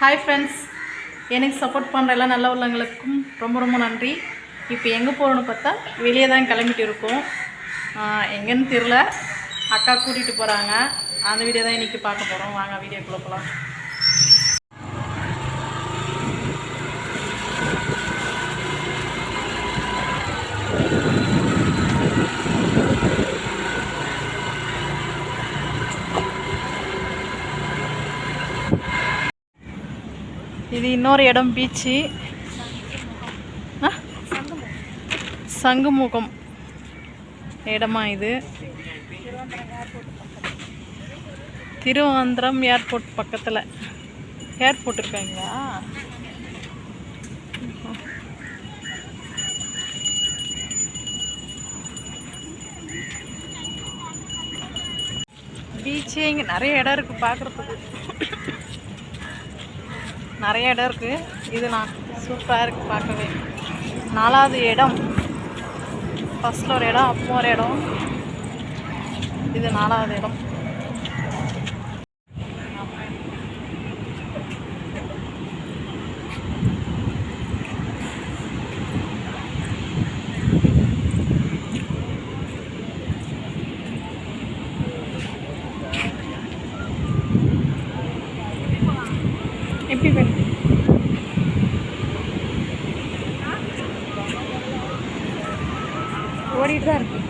Hi friends, எனக்கு support பண்ணுற எல்லா நல்ல உள்ளவங்களுக்கும் ரொம்ப ரொம்ப நன்றி. இப்போ எங்கே போகிறோன்னு பார்த்தா வெளியே தான் கிளம்பிட்டு இருக்கோம். எங்கேன்னு தெரில, அக்கா கூட்டிகிட்டு போகிறாங்க. அந்த வீடியோ தான் இன்றைக்கி பார்க்க போகிறோம். வாங்க வீடியோக்குள்ளே போகலாம். இது இன்னொரு இடம், பீச்சு, சங்குமுகம் இடமா இது. திருவனந்தபுரம் ஏர்போர்ட் பக்கத்தில் ஏர்போர்ட் இருக்காங்களா? பீச்சு இங்கே நிறைய இடம் இருக்குது பார்க்குறதுக்கு. நிறைய இடம் இருக்குது. இது நான் சூப்பராக இருக்குது பார்க்கவே. 4வது இடம். ஃபஸ்ட்டில் ஒரு இடம், அப்போ ஒரு இடம், இது 4வது இடம். எப்படி வேணும்? ஓடிட்டு தான் இருக்கு.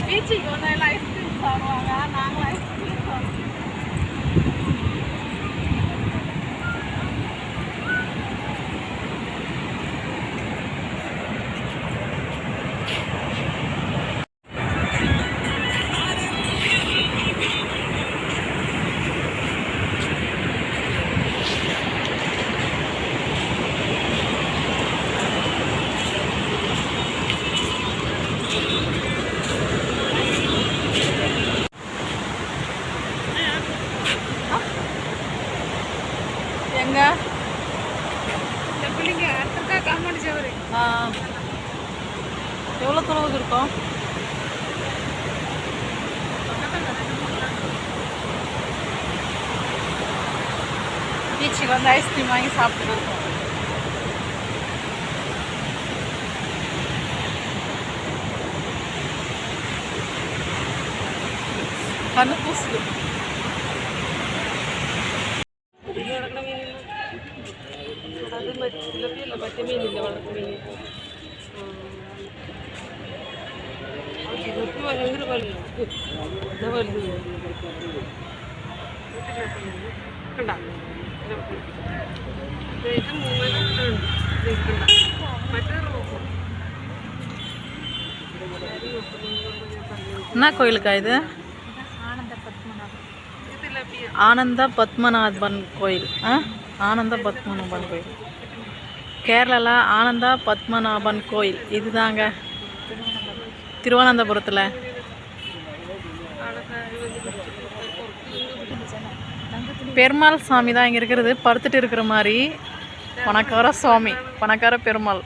பீச்சுக்கு வந்து எல்லாம் ஐஸ்கிரீம் சாப்பிடுவாங்க. நாங்களும் ஐஸ்கிரீம் சாப்பிடுவோம். எங்க இந்த பிள்ளைங்க அடுத்த காம்பவுண்ட் சேவரு எவ்வளோ தொலைவுக்கு இருக்கும்? பீச்சுக்கு வந்து ஐஸ்கிரீம் வாங்கி சாப்பிட்டு இருக்கோம். கண்ணு பூசுது. என்ன கோயிலுக்கா இது? ஆனந்த பத்மநாபன் கோயில். ஆனந்த பத்மநாபன் கோயில் கேரளாவில். ஆனந்த பத்மநாபன் கோயில் இதுதாங்க, திருவனந்தபுரத்தில். பெருமாள் சாமி தான் இங்கே இருக்கிறது, படுத்துட்டு இருக்கிற மாதிரி. பணக்கார சுவாமி, பணக்கார பெருமாள்.